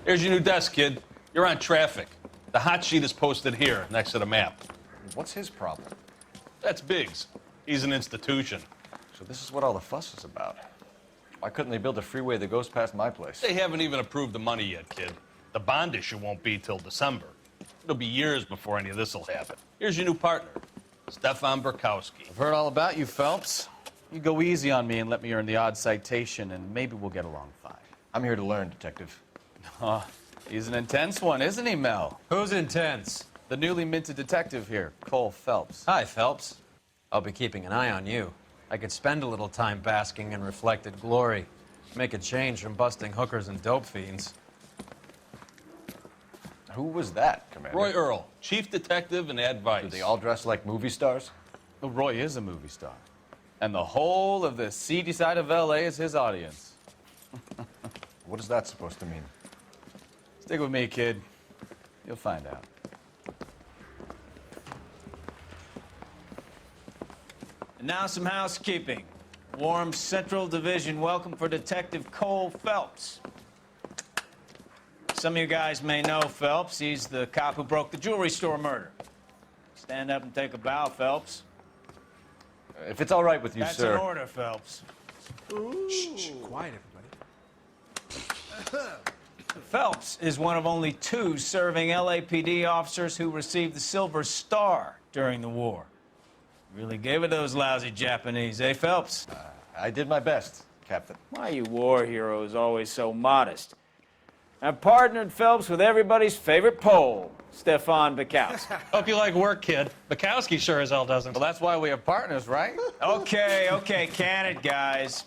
Here's your new desk, kid. You're on traffic. The hot sheet is posted here, next to the map. What's his problem? That's Biggs. He's an institution. So this is what all the fuss is about. Why couldn't they build a freeway that goes past my place? They haven't even approved the money yet, kid. The bond issue won't be till December. It'll be years before any of this will happen. Here's your new partner, Stefan Burkowski. I've heard all about you, Phelps. You go easy on me and let me earn the odd citation, and maybe we'll get along fine. I'm here to learn, Detective. He's an intense one, isn't he, Mel? Who's intense? The newly minted detective here, Cole Phelps. Hi, Phelps. I'll be keeping an eye on you. I could spend a little time basking in reflected glory. Make a change from busting hookers and dope fiends. Who was that, Commander? Roy Earl, chief detective and advice. Do they all dress like movie stars? Well, Roy is a movie star. And the whole of the seedy side of L.A. is his audience. What is that supposed to mean? Stick with me, kid. You'll find out. And now some housekeeping. Warm Central Division welcome for Detective Cole Phelps. Some of you guys may know Phelps. He's the cop who broke the jewelry store murder. Stand up and take a bow, Phelps. If it's all right with you, That's sir. an order, Phelps. Shh, quiet, everybody. Phelps is one of only 2 serving LAPD officers who received the Silver Star during the war. Really gave it those lousy Japanese, eh, Phelps? I did my best, Captain. Why are you war heroes always so modest? I've partnered Phelps with everybody's favorite Pole, Stefan Burkowski. Hope you like work, kid. Bukowski sure as hell doesn't. Well, that's why we have partners, right? Okay, can it, guys.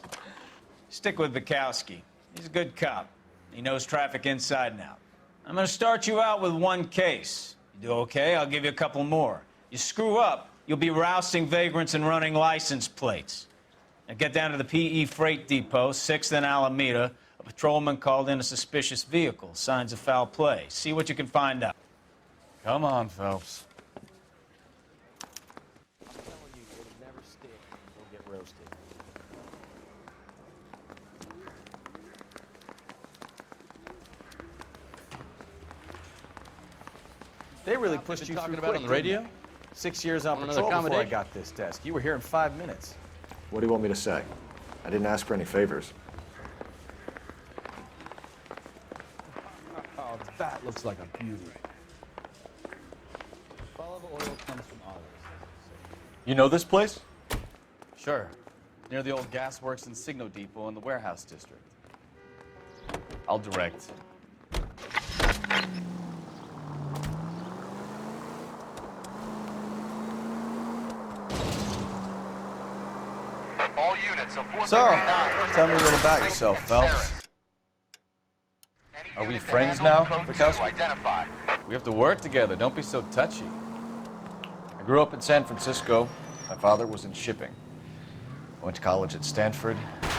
Stick with Burkowski. He's a good cop. He knows traffic inside and out. I'm gonna start you out with 1 case. You do okay, I'll give you a couple more. You screw up, you'll be rousting vagrants and running license plates. Now get down to the PE Freight Depot, 6th and Alameda. A patrolman called in a suspicious vehicle. Signs of foul play. See what you can find out. Come on, Phelps. I'm telling you, it'll never stick. We'll get roasted. They really pushed you talking about on the radio? 6 years on patrol before I got this desk. You were here in 5 minutes. What do you want me to say? I didn't ask for any favors. Oh, that looks like a beauty. Follow the oil comes from olives. You know this place? Sure. Near the old gas works and Signo Depot in the warehouse district. I'll direct. All units of So, tell me a little about yourself, Phelps. Are we friends now, Burkowski? Identify. We have to work together. Don't be so touchy. I grew up in San Francisco. My father was in shipping. I went to college at Stanford,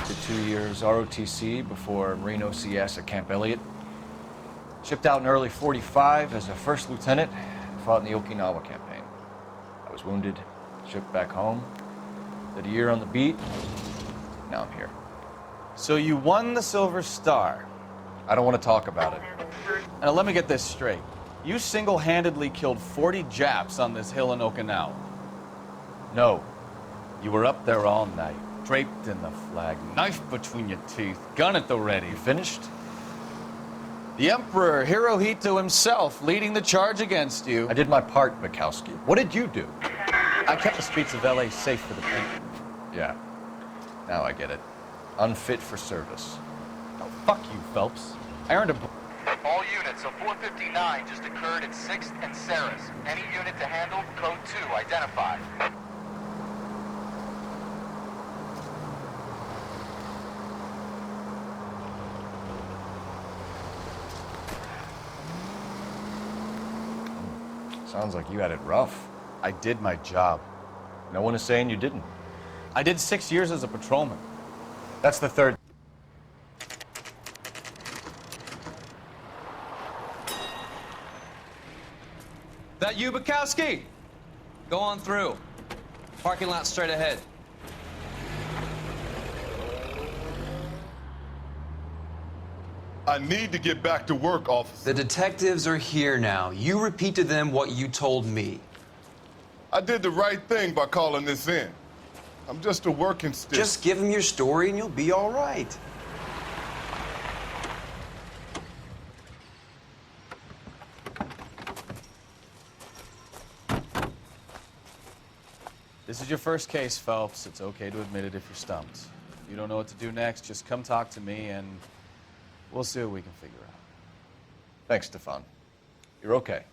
did 2 years ROTC before Marine OCS at Camp Elliott. Shipped out in early '45 as a first lieutenant, fought in the Okinawa campaign. I was wounded, shipped back home, did a year on the beat. Now I'm here. So you won the Silver Star. I don't want to talk about it. Now let me get this straight. You single-handedly killed 40 Japs on this hill in Okinawa. No. You were up there all night, draped in the flag, knife between your teeth, gun at the ready. Finished? The Emperor Hirohito himself leading the charge against you. I did my part, Bukowski. What did you do? I kept the streets of LA safe for the people. Yeah. Now I get it. Unfit for service. Oh, fuck you, Phelps. I earned a... All units of 459 just occurred at 6th and Saris. Any unit to handle, code 2, identify. Sounds like you had it rough. I did my job. No one is saying you didn't. I did 6 years as a patrolman. That's the third. That you, Bukowski? Go on through. Parking lot straight ahead. I need to get back to work, officer. The detectives are here now. You repeat to them what you told me. I did the right thing by calling this in. I'm just a working stick. Just give them your story and you'll be all right. This is your first case, Phelps. It's okay to admit it if you're stumped. If you don't know what to do next, just come talk to me and we'll see what we can figure out. Thanks, Stefan. You're okay.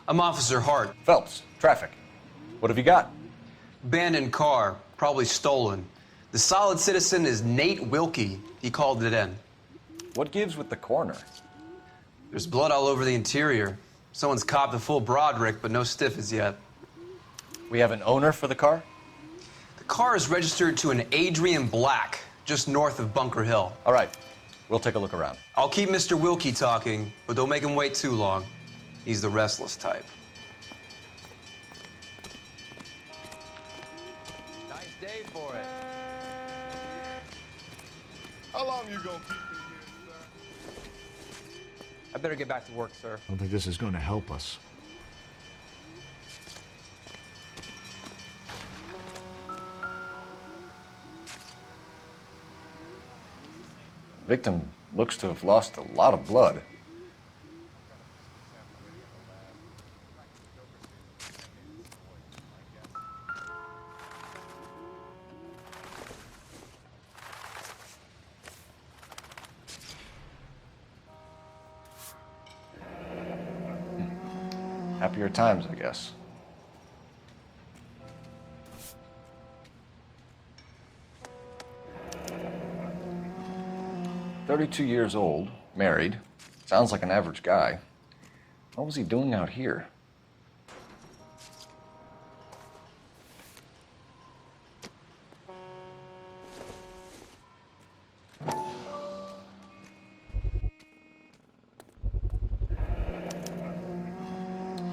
I'm Officer Hart. Phelps, traffic. What have you got? Abandoned car, probably stolen. The solid citizen is Nate Wilkie. He called it in. What gives with the coroner? There's blood all over the interior. Someone's copped a full Broderick, but no stiff as yet. We have an owner for the car? The car is registered to an Adrian Black, just north of Bunker Hill. All right, we'll take a look around. I'll keep Mr. Wilkie talking, but don't make him wait too long. He's the restless type. Nice day for it. How long you gonna keep me here, sir? I better get back to work, sir. I don't think this is going to help us. Victim looks to have lost a lot of blood. Happier times, I guess. "32 years old, married. Sounds like an average guy. What was he doing out here?"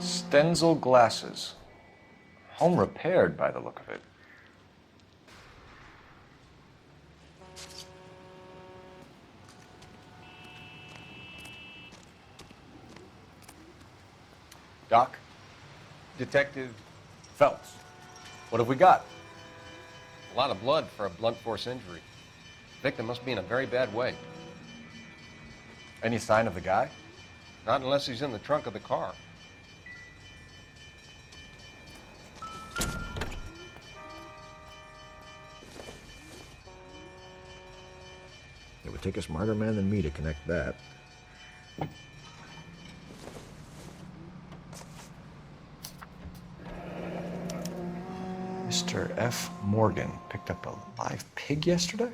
Stenzel glasses. Home repaired by the look of it. Doc? Detective, Phelps. What have we got? a lot of blood for a blunt force injury. Victim must be in a very bad way. Any sign of the guy? Not unless he's in the trunk of the car. It would take a smarter man than me to connect that. Mr. F. Morgan picked up a live pig yesterday?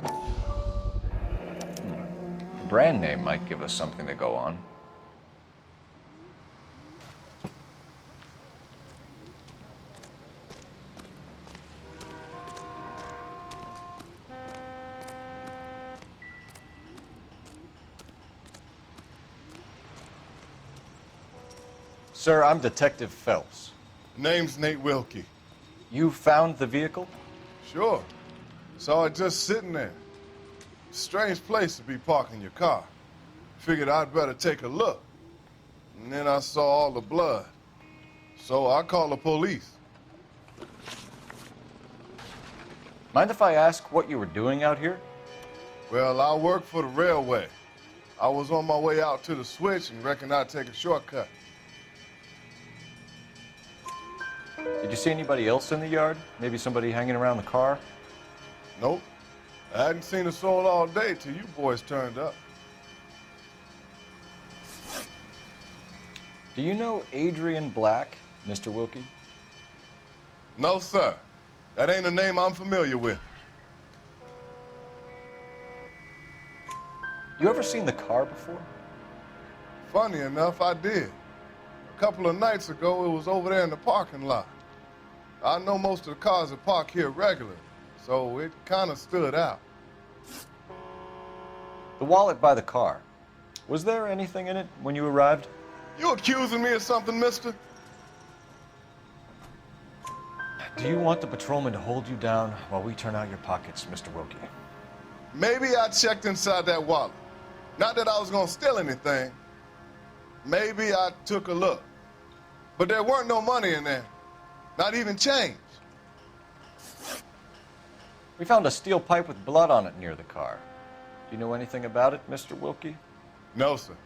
The brand name might give us something to go on. Sir, I'm Detective Phelps. Name's Nate Wilkie. You found the vehicle? Sure. Saw it just sitting there. Strange place to be parking your car. Figured I'd better take a look. And then I saw all the blood. So I called the police. Mind if I ask what you were doing out here? Well, I work for the railway. I was on my way out to the switch and reckoned I'd take a shortcut. Did you see anybody else in the yard? Maybe somebody hanging around the car? Nope. I hadn't seen a soul all day till you boys turned up. Do you know Adrian Black, Mr. Wilkie? No, sir. That ain't a name I'm familiar with. You ever seen the car before? Funny enough, I did. A couple of nights ago, it was over there in the parking lot. I know most of the cars that park here regularly, so it kind of stood out. The wallet by the car. Was there anything in it when you arrived? You accusing me of something, mister? Do you want the patrolman to hold you down while we turn out your pockets, Mr. Wilkie? Maybe I checked inside that wallet. Not that I was gonna steal anything. Maybe I took a look. But there weren't no money in there. Not even change. We found a steel pipe with blood on it near the car. Do you know anything about it, Mr. Wilkie? No, sir.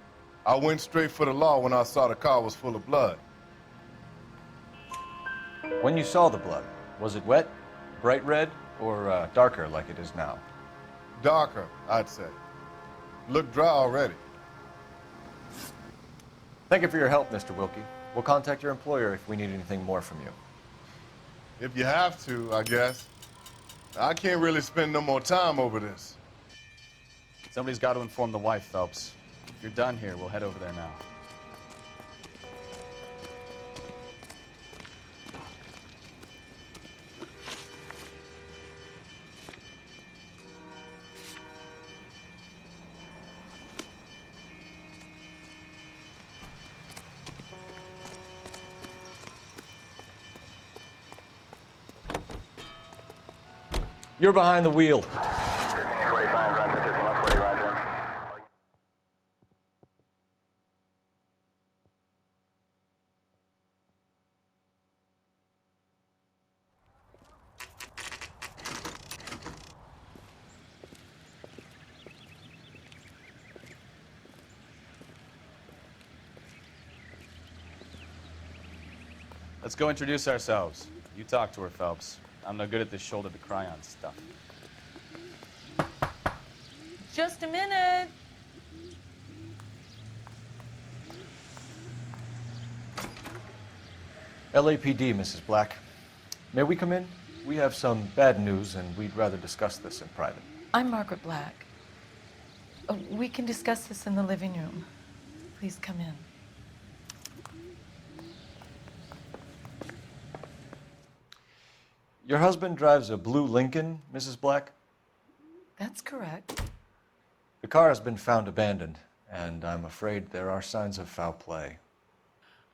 I went straight for the law when I saw the car was full of blood. When you saw the blood, was it wet, bright red, or darker like it is now? Darker, I'd say. Looked dry already. Thank you for your help, Mr. Wilkie. We'll contact your employer if we need anything more from you. If you have to, I guess. I can't really spend no more time over this. Somebody's got to inform the wife, Phelps. If you're done here, we'll head over there now. You're behind the wheel. Let's go introduce ourselves. You talk to her, Phelps. I'm no good at this shoulder to cry on stuff. Just a minute. LAPD, Mrs. Black. May we come in? We have some bad news, and we'd rather discuss this in private. I'm Margaret Black. We can discuss this in the living room. Please come in. Your husband drives a blue Lincoln, Mrs. Black? That's correct. The car has been found abandoned, and I'm afraid there are signs of foul play.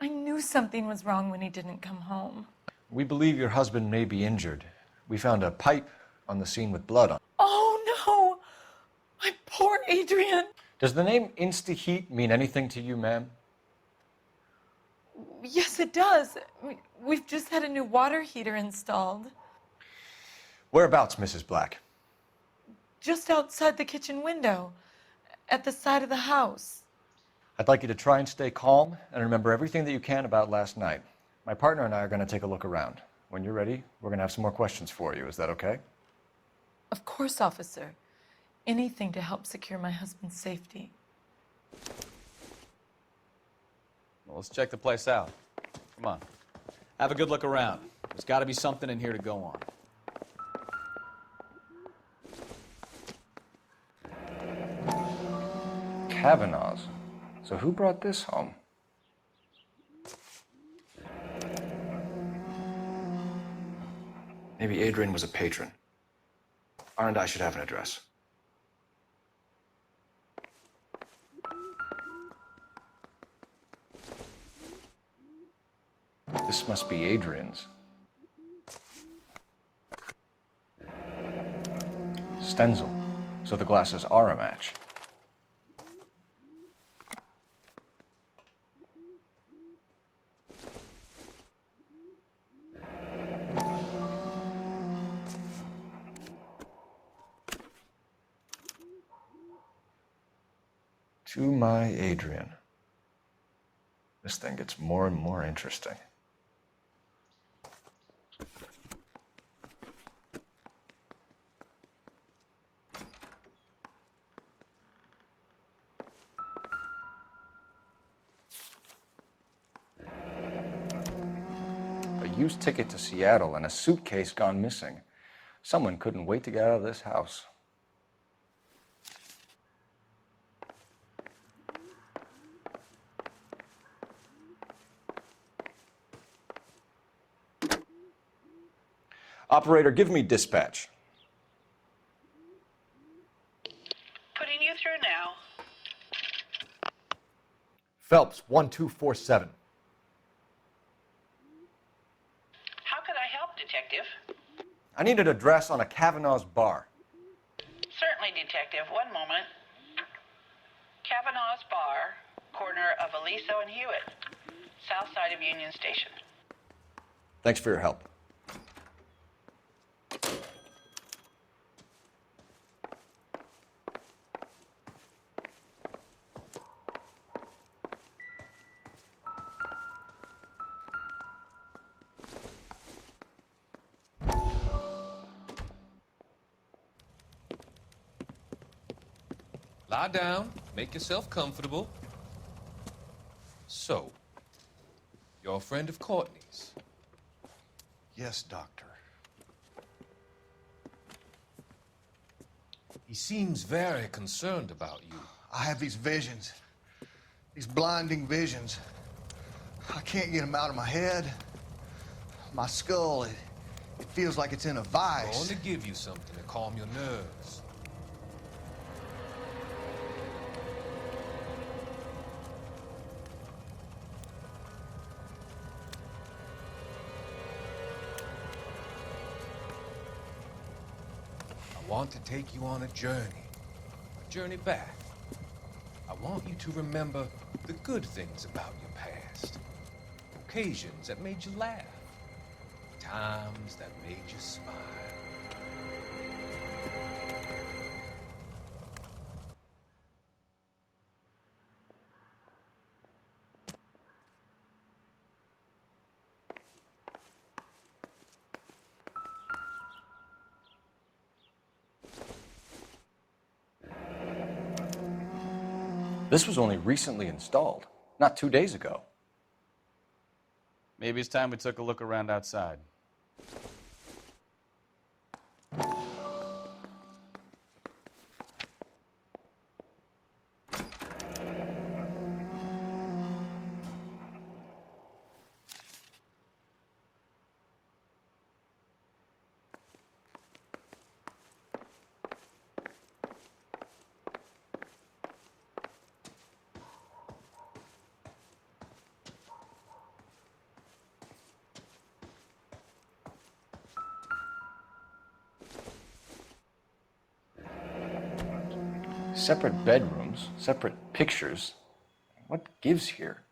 I knew something was wrong when he didn't come home. We believe your husband may be injured. We found a pipe on the scene with blood on it. Oh, no! My poor Adrian! Does the name Insta-Heat mean anything to you, ma'am? Yes, it does. We've just had a new water heater installed. Whereabouts, Mrs. Black? Just outside the kitchen window, at the side of the house. I'd like you to try and stay calm and remember everything that you can about last night. My partner and I are going to take a look around. When you're ready, we're going to have some more questions for you. Is that okay? Of course, officer. Anything to help secure my husband's safety. Well, let's check the place out. Come on. Have a good look around. There's got to be something in here to go on. Kavanaugh's. So who brought this home? Maybe Adrian was a patron. R&I should have an address. This must be Adrian's. Stenzel. So the glasses are a match. To my Adrian. This thing gets more and more interesting. A used ticket to Seattle and a suitcase gone missing. Someone couldn't wait to get out of this house. Operator, give me dispatch. Putting you through now. Phelps, 1247. How can I help, Detective? I need an address on a Kavanaugh's bar. Certainly, Detective. One moment. Kavanaugh's Bar, corner of Aliso and Hewitt, south side of Union Station. Thanks for your help. Lie down, make yourself comfortable. So, you're a friend of Courtney's? Yes, Doctor. He seems very concerned about you. I have these visions, these blinding visions. I can't get them out of my head. My skull, it feels like it's in a I'm vice. going to give you something to calm your nerves. I want to take you on a journey back. I want you to remember the good things about your past, occasions that made you laugh, times that made you smile. This was only recently installed, not 2 days ago. Maybe it's time we took a look around outside. Separate bedrooms, separate pictures. What gives here?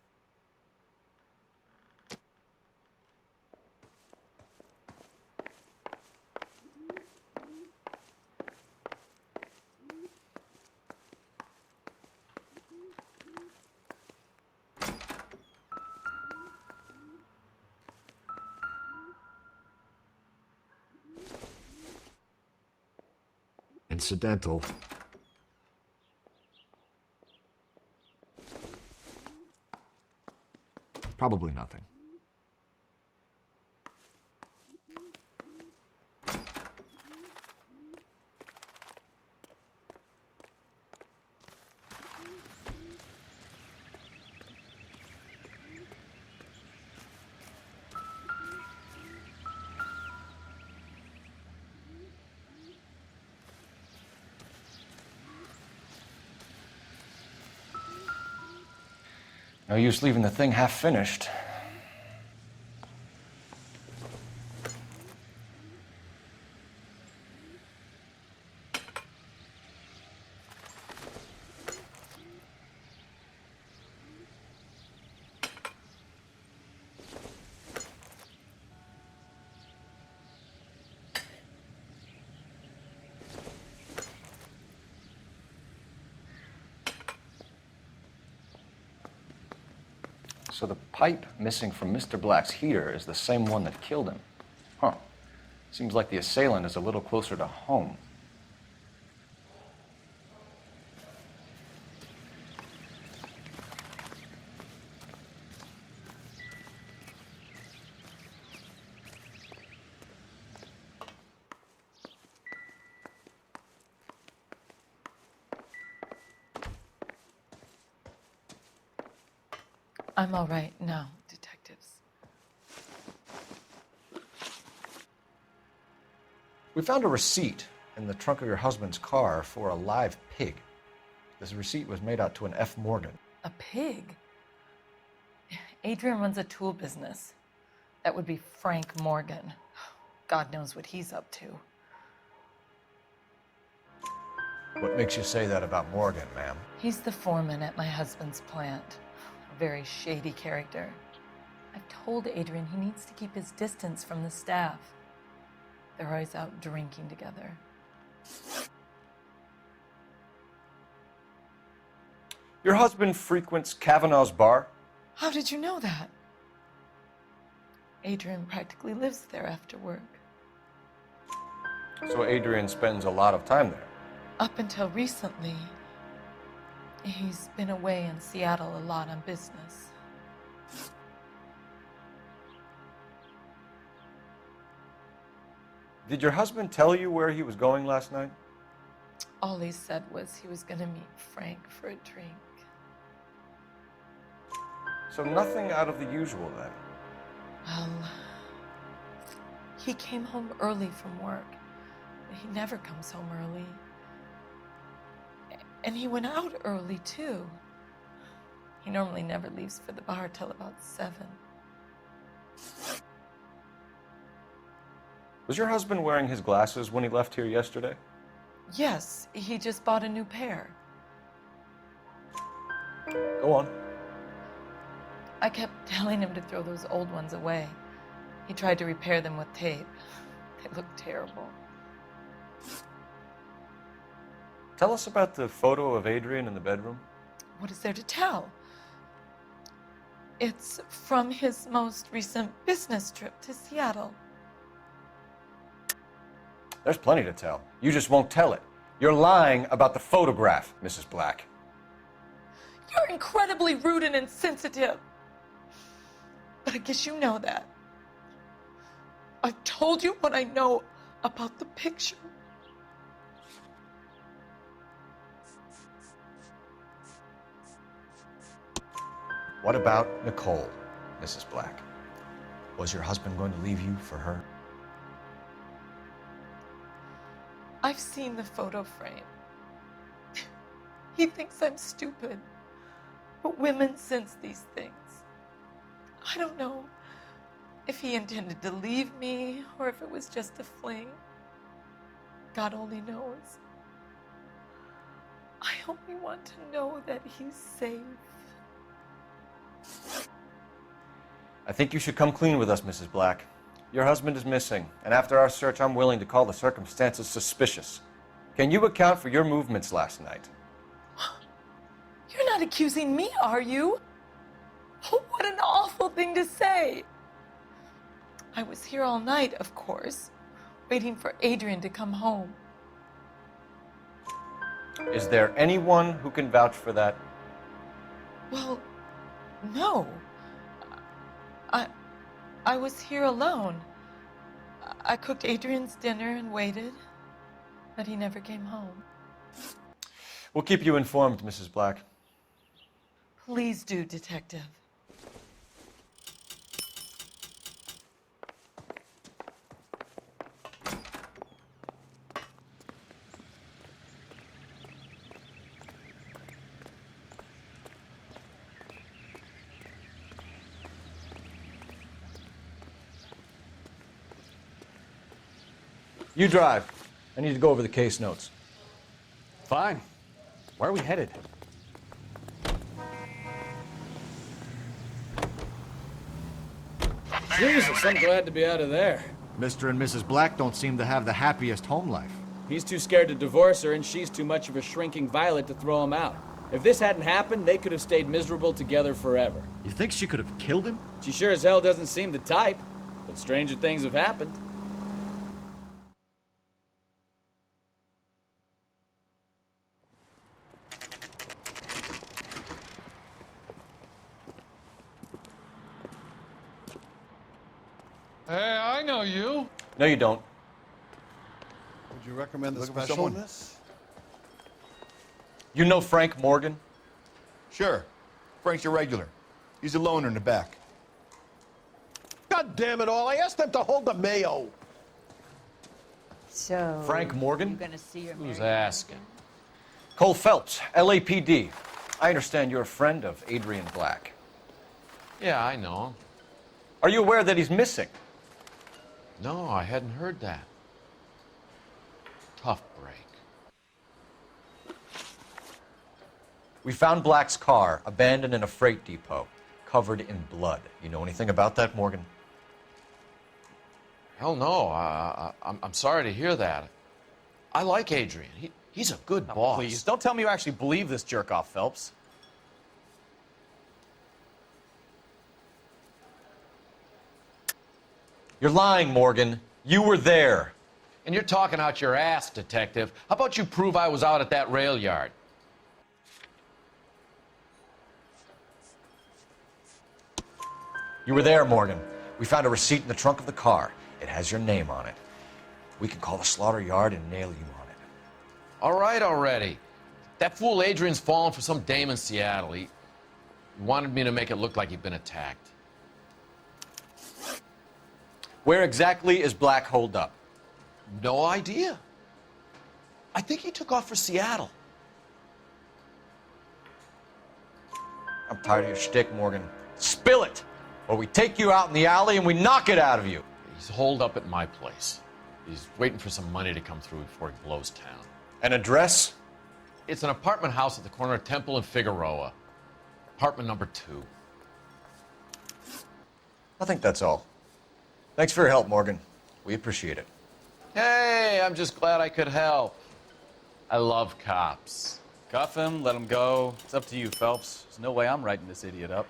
Incidental. Probably nothing. No use leaving the thing half finished. So the pipe missing from Mr. Black's heater is the same one that killed him. Huh. Seems like the assailant is a little closer to home. I'm all right now, detectives. We found a receipt in the trunk of your husband's car for a live pig. This receipt was made out to an F. Morgan. A pig? Adrian runs a tool business. That would be Frank Morgan. God knows what he's up to. What makes you say that about Morgan, ma'am? He's the foreman at my husband's plant. A very shady character. I've told Adrian he needs to keep his distance from the staff. They're always out drinking together. Your husband frequents Kavanaugh's bar? How did you know that? Adrian practically lives there after work. So Adrian spends a lot of time there. Up until recently, he's been away in Seattle a lot on business. Did your husband tell you where he was going last night? All he said was he was going to meet Frank for a drink. So nothing out of the usual then? Well, he came home early from work. He never comes home early. And he went out early, too. He normally never leaves for the bar till about 7. Was your husband wearing his glasses when he left here yesterday? Yes, he just bought a new pair. Go on. I kept telling him to throw those old ones away. He tried to repair them with tape. They looked terrible. Tell us about the photo of Adrian in the bedroom. What is there to tell? It's from his most recent business trip to Seattle. There's plenty to tell. You just won't tell it. You're lying about the photograph, Mrs. Black. You're incredibly rude and insensitive. But I guess you know that. I've told you what I know about the picture. What about Nicole, Mrs. Black? Was your husband going to leave you for her? I've seen the photo frame. He thinks I'm stupid. But women sense these things. I don't know if he intended to leave me or if it was just a fling. God only knows. I only want to know that he's safe. I think you should come clean with us, Mrs. Black. Your husband is missing, and after our search, I'm willing to call the circumstances suspicious. Can you account for your movements last night? You're not accusing me, are you? Oh, what an awful thing to say. I was here all night, of course, waiting for Adrian to come home. Is there anyone who can vouch for that? Well, no. I was here alone. I cooked Adrian's dinner and waited, but he never came home. We'll keep you informed, Mrs. Black. Please do, Detective. You drive. I need to go over the case notes. Fine. Where are we headed? Jesus, I'm glad to be out of there. Mr. and Mrs. Black don't seem to have the happiest home life. He's too scared to divorce her, and she's too much of a shrinking violet to throw him out. If this hadn't happened, they could have stayed miserable together forever. You think she could have killed him? She sure as hell doesn't seem the type, but stranger things have happened. Hey, I know you. No, you don't. Would you recommend the Looking for special? someone, miss? You know Frank Morgan? Sure. Frank's your regular. He's a loner in the back. God damn it all, I asked them to hold the mayo. So Frank Morgan? You gonna see your Who's Mary asking? Cole Phelps, LAPD. I understand you're a friend of Adrian Black. Yeah, I know. Are you aware that he's missing? No, I hadn't heard that. Tough break. We found Black's car abandoned in a freight depot, covered in blood. You know anything about that, Morgan? Hell no. I'm sorry to hear that. I like Adrian. He's a good boss. Please, don't tell me you actually believe this jerk-off, Phelps. You're lying, Morgan. You were there. And you're talking out your ass, detective. How about you prove I was out at that rail yard? You were there, Morgan. We found a receipt in the trunk of the car. It has your name on it. We can call the slaughter yard and nail you on it. All right already. That fool Adrian's fallen for some dame in Seattle. He wanted me to make it look like he'd been attacked. Where exactly is Black holed up? No idea. I think he took off for Seattle. I'm tired of your shtick, Morgan. Spill it, or we take you out in the alley and we knock it out of you. He's holed up at my place. He's waiting for some money to come through before he blows town. An address? It's an apartment house at the corner of Temple and Figueroa. Apartment number 2. I think that's all. Thanks for your help, Morgan. We appreciate it. Hey, I'm just glad I could help. I love cops. Cuff him, let him go. It's up to you, Phelps. There's no way I'm writing this idiot up.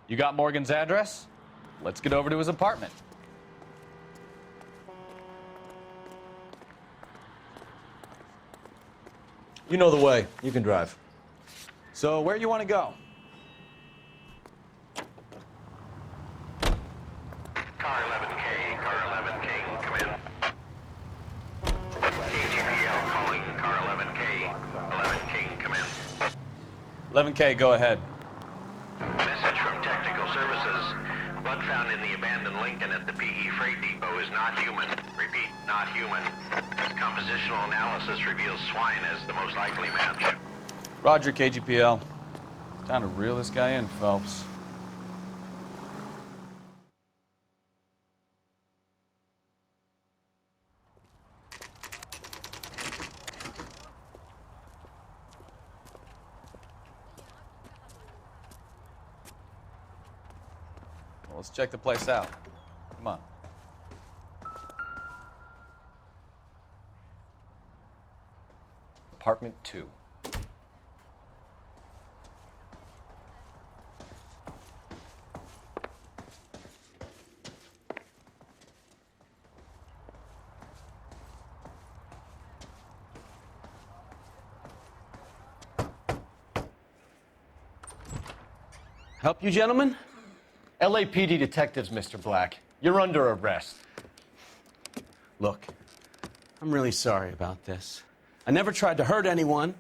You got Morgan's address? Let's get over to his apartment. You know the way. You can drive. So, where you want to go? Car 11K, car 11K, come in. KGPL calling, car 11K, 11K, come in. 11K, go ahead. Message from Technical Services. Blood found in the abandoned Lincoln at the PE Freight Depot is not human. Repeat, not human. Compositional analysis reveals swine as the most likely match. Roger, KGPL. Time to reel this guy in, Phelps. Well, let's check the place out. Come on. Apartment 2. Help you, gentlemen? LAPD detectives, Mr. Black. You're under arrest. Look, I'm really sorry about this. I never tried to hurt anyone.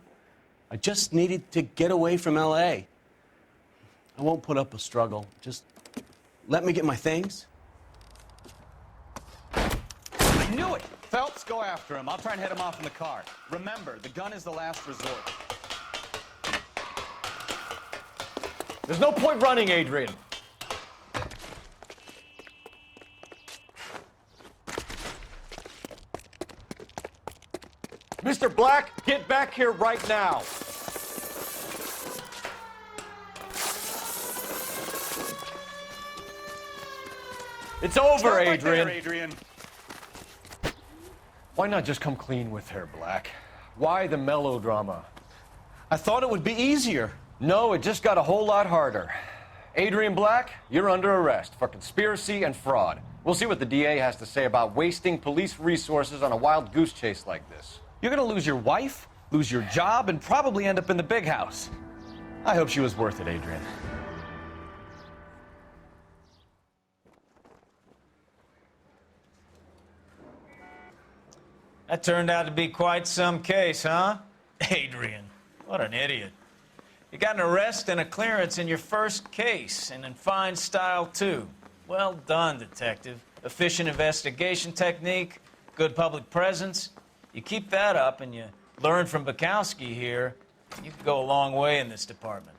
I just needed to get away from LA. I won't put up a struggle. Just let me get my things. I knew it! Phelps, go after him. I'll try and head him off in the car. Remember, the gun is the last resort. There's no point running, Adrian. Mr. Black, get back here right now. It's over, Start right Adrian. there, Adrian. Why not just come clean with her, Black? Why the melodrama? I thought it would be easier. No, it just got a whole lot harder. Adrian Black, you're under arrest for conspiracy and fraud. We'll see what the DA has to say about wasting police resources on a wild goose chase like this. You're gonna lose your wife, lose your job, and probably end up in the big house. I hope she was worth it, Adrian. That turned out to be quite some case, huh? Adrian. What an idiot. You got an arrest and a clearance in your first case, and in fine style, too. Well done, detective. Efficient investigation technique, good public presence. You keep that up and you learn from Bukowski here, you can go a long way in this department.